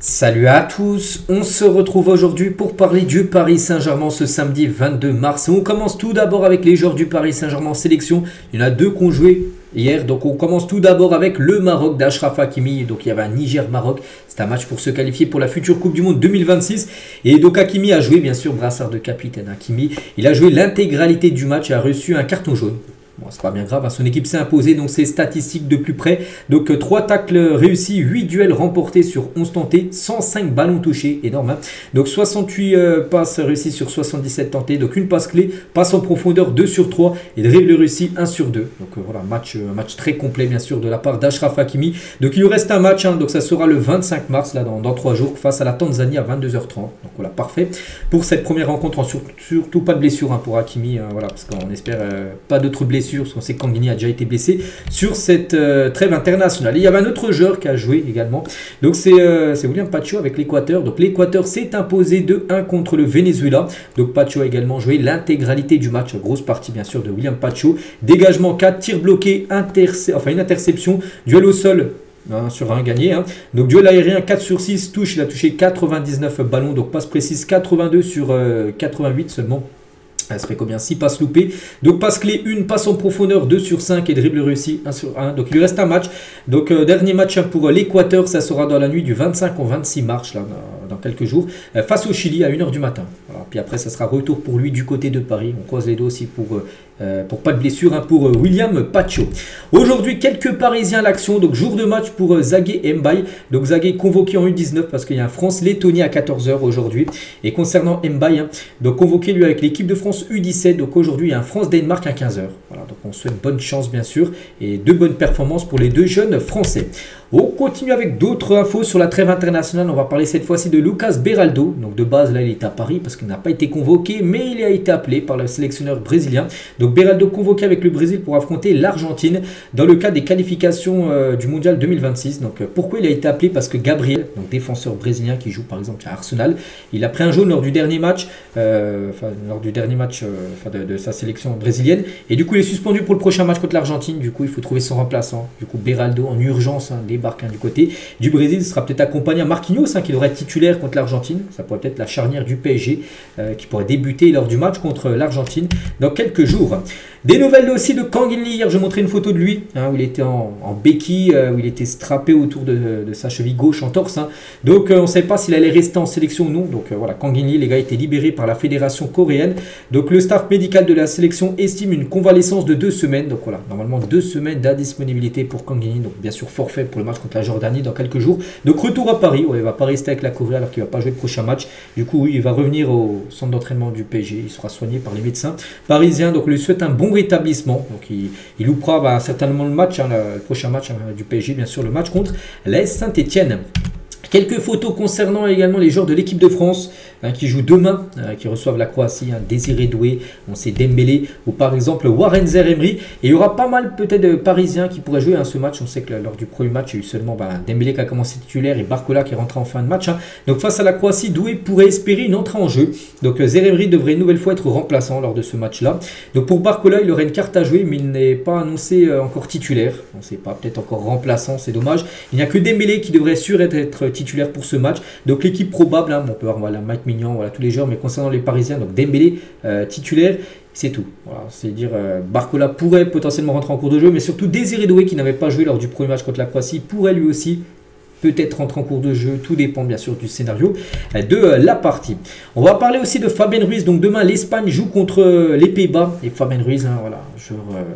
Salut à tous, on se retrouve aujourd'hui pour parler du Paris Saint-Germain ce samedi 22 mars. On commence tout d'abord avec les joueurs du Paris Saint-Germain en sélection. Il y en a deux qui ont joué hier, donc on commence tout d'abord avec le Maroc d'Achraf Hakimi. Donc il y avait un Niger-Maroc, c'est un match pour se qualifier pour la future Coupe du Monde 2026. Et donc Hakimi a joué, bien sûr, brassard de capitaine Hakimi. Il a joué l'intégralité du match et a reçu un carton jaune. Bon, c'est pas bien grave, hein. Son équipe s'est imposée, donc ses statistiques de plus près. Donc 3 tacles réussis, 8 duels remportés sur 11 tentés, 105 ballons touchés, énorme. Hein. Donc 68 passes réussies sur 77 tentés, donc une passe clé, passe en profondeur 2 sur 3 et dribble réussi 1 sur 2. Donc voilà, un match très complet bien sûr de la part d'Achraf Hakimi. Donc il lui reste un match, hein, donc ça sera le 25 mars, là dans 3 jours, face à la Tanzanie à 22h30. Donc voilà, parfait pour cette première rencontre, surtout pas de blessure, hein, pour Hakimi, voilà, parce qu'on espère pas d'autres blessures. Parce qu'on sait que Kangini a déjà été blessé sur cette trêve internationale. Et il y avait un autre joueur qui a joué également. Donc c'est William Pacho avec l'Équateur. Donc l'Équateur s'est imposé 2-1 contre le Venezuela. Donc Pacho a également joué l'intégralité du match. Grosse partie bien sûr de William Pacho. Dégagement 4, tir bloqué, une interception, duel au sol. Sur un gagné, hein. Donc duel aérien 4 sur 6, touche, il a touché 99 ballons, donc passe précise 82 sur 88 seulement. Ça fait combien? 6 passes loupées. Donc passe clé 1, passe en profondeur 2 sur 5 et dribble réussi 1 sur 1. Donc il lui reste un match. Donc dernier match, hein, pour l'Équateur, ça sera dans la nuit du 25 au 26 mars, là, dans quelques jours, face au Chili à 1h du matin. Voilà. Puis après ça sera retour pour lui du côté de Paris. On croise les doigts aussi pour pas de blessure, hein, pour William Pacho. Aujourd'hui, quelques Parisiens à l'action. Donc jour de match pour Zagué Mbaye. Donc Zagué convoqué en U19 parce qu'il y a un France-Lettonie à 14h aujourd'hui. Et concernant Mbaye, hein, donc convoqué lui avec l'équipe de France U17. Donc aujourd'hui, il y a un France-Danemark à 15h. Voilà, donc on souhaite bonne chance bien sûr et de bonnes performances pour les deux jeunes Français. On continue avec d'autres infos sur la trêve internationale. On va parler cette fois-ci de Lucas Beraldo. Donc de base, là, il est à Paris parce qu'il n'a pas été convoqué, mais il a été appelé par le sélectionneur brésilien. Donc Beraldo convoqué avec le Brésil pour affronter l'Argentine dans le cadre des qualifications du Mondial 2026. Donc pourquoi il a été appelé? Parce que Gabriel, donc défenseur brésilien qui joue par exemple à Arsenal, il a pris un jaune lors du dernier match, de sa sélection brésilienne. Et du coup, il est suspendu pour le prochain match contre l'Argentine. Du coup, il faut trouver son remplaçant. Du coup, Beraldo en urgence, hein, débarque, hein, du côté du Brésil. Il sera peut-être accompagné à Marquinhos, hein, qui devrait être titulaire contre l'Argentine. Ça pourrait être la charnière du PSG qui pourrait débuter lors du match contre l'Argentine dans quelques jours. Des nouvelles aussi de Kangin Lee. Hier, je montrais une photo de lui, hein, où il était en béquille, où il était strappé autour de sa cheville gauche en torse. Hein. Donc, on ne savait pas s'il allait rester en sélection ou non. Donc, voilà, Kangin Lee, les gars, étaient libérés par la fédération coréenne. Donc, le staff médical de la sélection estime une convalescence de 2 semaines. Donc, voilà, normalement 2 semaines d'indisponibilité pour Kangin Lee. Donc, bien sûr, forfait pour le match contre la Jordanie dans quelques jours. Donc, retour à Paris. Ouais, il ne va pas rester avec la Corée alors qu'il ne va pas jouer le prochain match. Du coup, oui, il va revenir au centre d'entraînement du PSG. Il sera soigné par les médecins parisiens. Donc, on lui souhaite un bon rétablissement. Donc il loupera certainement le match, hein, le prochain match, hein, du PSG, bien sûr, le match contre l'AS Saint-Etienne. Quelques photos concernant également les joueurs de l'équipe de France, hein, qui jouent demain, qui reçoivent la Croatie, hein, Désiré Doué, on sait Dembélé ou par exemple Warren Zaïre-Emery. Et il y aura pas mal peut-être de Parisiens qui pourraient jouer, hein, ce match. On sait que lors du premier match, il y a eu seulement Dembélé qui a commencé titulaire et Barcola qui est rentré en fin de match. Hein. Donc face à la Croatie, Doué pourrait espérer une entrée en jeu. Donc Zaïre-Emery devrait une nouvelle fois être remplaçant lors de ce match-là. Donc pour Barcola, il aurait une carte à jouer, mais il n'est pas annoncé encore titulaire. On ne sait pas, peut-être encore remplaçant, c'est dommage. Il n'y a que Dembélé qui devrait sûr être titulaire pour ce match. Donc l'équipe probable, hein, on peut voir, voilà, Mike Mignon, voilà, tous les joueurs, mais concernant les Parisiens, donc Dembélé titulaire, c'est tout. Voilà, c'est-à-dire Barcola pourrait potentiellement rentrer en cours de jeu, mais surtout Désiré Doué qui n'avait pas joué lors du premier match contre la Croatie pourrait lui aussi peut-être rentrer en cours de jeu. Tout dépend bien sûr du scénario de la partie. On va parler aussi de Fabien Ruiz. Donc demain, l'Espagne joue contre les Pays-Bas. Et Fabien Ruiz, hein, voilà,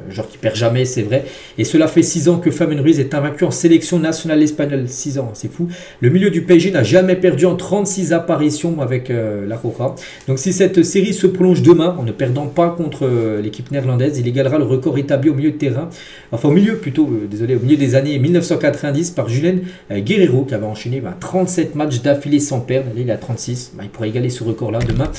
genre qui perd jamais, c'est vrai. Et cela fait 6 ans que Fabien Ruiz est invaincu en sélection nationale espagnole. 6 ans, c'est fou. Le milieu du PSG n'a jamais perdu en 36 apparitions avec la Roja. Donc si cette série se prolonge demain, en ne perdant pas contre l'équipe néerlandaise, il égalera le record établi au milieu de terrain. Enfin au milieu plutôt, désolé, au milieu des années 1990 par Julen Guerreiro qui avait enchaîné 37 matchs d'affilée sans perdre. Là, il a 36. Il pourrait égaler ce record-là demain.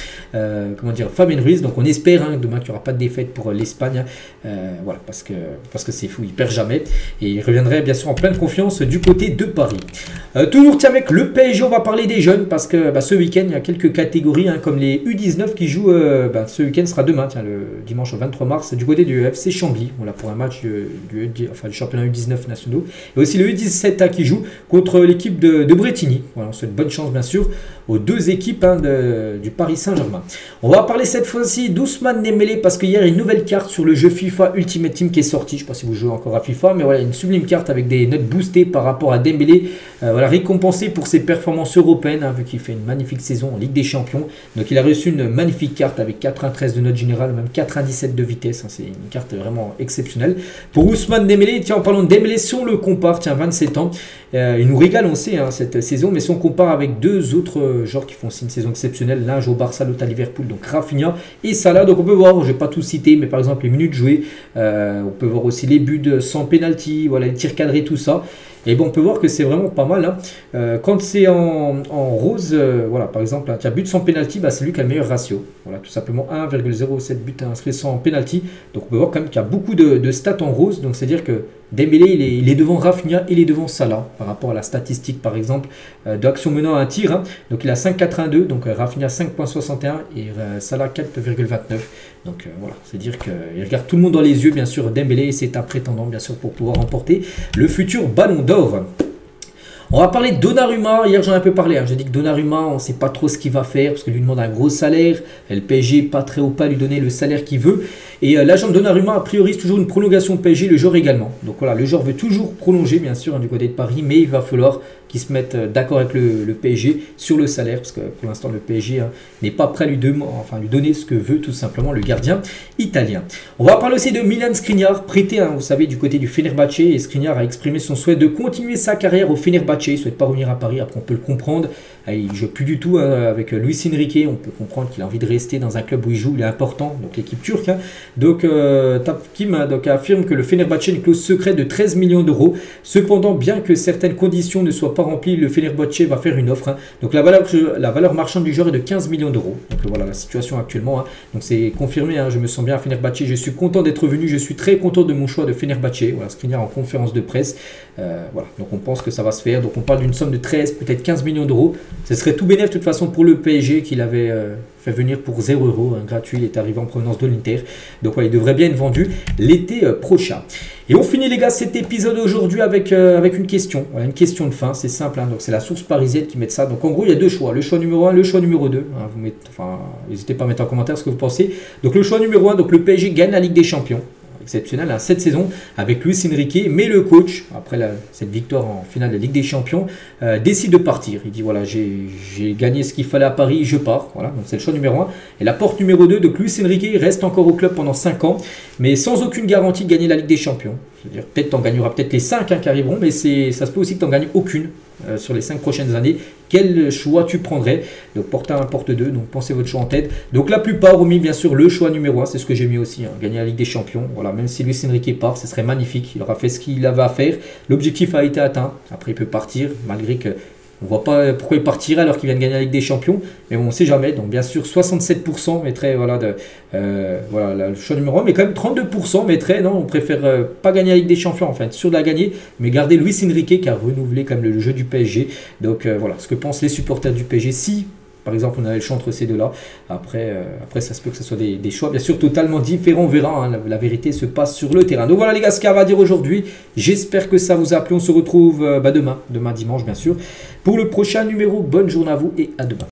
Fabien Ruiz. Donc on espère, hein, demain qu'il n'y aura pas de défaite pour l'Espagne. Voilà, parce que c'est fou, il perd jamais. Et il reviendrait bien sûr en pleine confiance du côté de Paris. Toujours tiens, avec le PSG, on va parler des jeunes parce que ce week-end, il y a quelques catégories comme les U19 qui jouent. Ce week-end sera demain, tiens, le dimanche 23 mars, du côté du FC Chambly. Voilà, pour un match du championnat U19 nationaux. Et aussi le U17 qui joue contre l'équipe de Bretigny. Voilà, on souhaite bonne chance bien sûr aux deux équipes du Paris Saint-Germain. On va parler cette fois-ci d'Ousmane Dembélé parce qu'hier il y a une nouvelle carte sur le jeu FIFA Ultimate Team qui est sortie. Je ne sais pas si vous jouez encore à FIFA, mais voilà, une sublime carte avec des notes boostées par rapport à Dembélé. Voilà, récompensé pour ses performances européennes, vu qu'il fait une magnifique saison en Ligue des Champions. Donc il a reçu une magnifique carte avec 93 de note générale, même 97 de vitesse. C'est une carte vraiment exceptionnelle. Pour Ousmane Dembélé, tiens, en parlant de Dembélé, si on le compare, tiens, 27 ans, il nous régale, on sait, cette saison, mais si on compare avec deux autres joueurs qui font aussi une saison exceptionnelle, l'un joue au Barça, l'autre à Liverpool, donc Rafinha et Salah. Donc on peut voir, je ne vais pas tout citer, mais par exemple les minutes jouées, on peut voir aussi les buts sans penalty, voilà, les tirs cadrés, tout ça. Et bon, on peut voir que c'est vraiment pas mal. Quand c'est en rose, voilà, par exemple, un but sans penalty, c'est lui qui a le meilleur ratio. Voilà, tout simplement 1,07 buts inscrits sans penalty. Donc on peut voir quand même qu'il y a beaucoup de stats en rose. Donc c'est-à-dire que Dembélé, il est devant Rafinha et il est devant Salah par rapport à la statistique, par exemple, d'action menant à un tir. Donc il a 5,82, donc Rafinha 5,61 et Salah 4,29. Donc voilà, c'est-à-dire qu'il regarde tout le monde dans les yeux, bien sûr, Dembélé, et c'est un prétendant, bien sûr, pour pouvoir remporter le futur Ballon d'Or. On va parler de Donnarumma. Hier, j'en ai un peu parlé. J'ai dit que Donnarumma, on ne sait pas trop ce qu'il va faire parce qu'il lui demande un gros salaire. Et le PSG, pas très haut, pas lui donner le salaire qu'il veut. Et l'agent de Donnarumma a priorise toujours une prolongation de PSG, le joueur également. Donc voilà, le joueur veut toujours prolonger, bien sûr, du côté de Paris, mais il va falloir qu'ils se mettent d'accord avec le PSG sur le salaire, parce que pour l'instant, le PSG n'est pas prêt à lui donner ce que veut tout simplement le gardien italien. On va parler aussi de Milan Skriniar, prêté, vous savez, du côté du Fenerbahçe, et Skriniar a exprimé son souhait de continuer sa carrière au Fenerbahçe. Il ne souhaite pas revenir à Paris, après on peut le comprendre. Il ne joue plus du tout avec Luis Enrique, on peut comprendre qu'il a envie de rester dans un club où il joue, il est important, donc l'équipe turque. Donc Tapkim affirme que le Fenerbahçe a une clause secrète de 13 millions d'euros. Cependant, bien que certaines conditions ne soient pas remplies, le Fenerbahçe va faire une offre. Donc la valeur marchande du joueur est de 15 millions d'euros. Donc voilà la situation actuellement. Donc c'est confirmé, je me sens bien à Fenerbahçe, je suis content d'être venu, je suis très content de mon choix de Fenerbahçe. Voilà, Skriniar en conférence de presse. Voilà, donc on pense que ça va se faire. Donc on parle d'une somme de 13, peut-être 15 millions d'euros. Ce serait tout bénéf de toute façon pour le PSG qu'il avait fait venir pour 0 €, gratuit. Il est arrivé en provenance de l'Inter. Donc ouais, il devrait bien être vendu l'été prochain. Et on finit les gars cet épisode aujourd'hui avec une question. Voilà, une question de fin, c'est simple. Donc c'est la source parisienne qui met ça. Donc en gros, il y a deux choix. Le choix numéro 1, le choix numéro 2. N'hésitez pas à mettre en commentaire ce que vous pensez. Donc le choix numéro 1, donc le PSG gagne la Ligue des Champions. Exceptionnel, cette saison avec Luis Enrique, mais le coach, après cette victoire en finale de la Ligue des Champions, décide de partir. Il dit voilà, j'ai gagné ce qu'il fallait à Paris, je pars. Voilà, donc c'est le choix numéro 1. Et la porte numéro 2, donc Luis Enrique reste encore au club pendant 5 ans, mais sans aucune garantie de gagner la Ligue des Champions. C'est-à-dire peut-être t'en gagneras peut-être les 5 qui arriveront, mais ça se peut aussi que t'en gagnes aucune sur les 5 prochaines années. Quel choix tu prendrais? Donc porte 1, porte 2, donc pensez votre choix en tête. Donc la plupart ont mis bien sûr le choix numéro 1, c'est ce que j'ai mis aussi, gagner la Ligue des Champions. Voilà, même si Luis Enrique part, ce serait magnifique, il aura fait ce qu'il avait à faire. L'objectif a été atteint, après il peut partir, malgré que on ne voit pas pourquoi il partirait alors qu'il vient de gagner la Ligue des Champions. Mais bon, on ne sait jamais. Donc bien sûr, 67% mettrait voilà, le choix numéro 1. Mais quand même 32% mettrait, non, on préfère pas gagner la Ligue des Champions, enfin être sûr de la gagner. Mais garder Luis Enrique qui a renouvelé quand même le jeu du PSG. Donc voilà, ce que pensent les supporters du PSG. Si, par exemple, on avait le choix entre ces deux-là. Après, ça se peut que ce soit des choix, bien sûr, totalement différents. On verra, la vérité se passe sur le terrain. Donc voilà les gars, ce qu'il y a à dire aujourd'hui. J'espère que ça vous a plu. On se retrouve demain dimanche, bien sûr, pour le prochain numéro. Bonne journée à vous et à demain.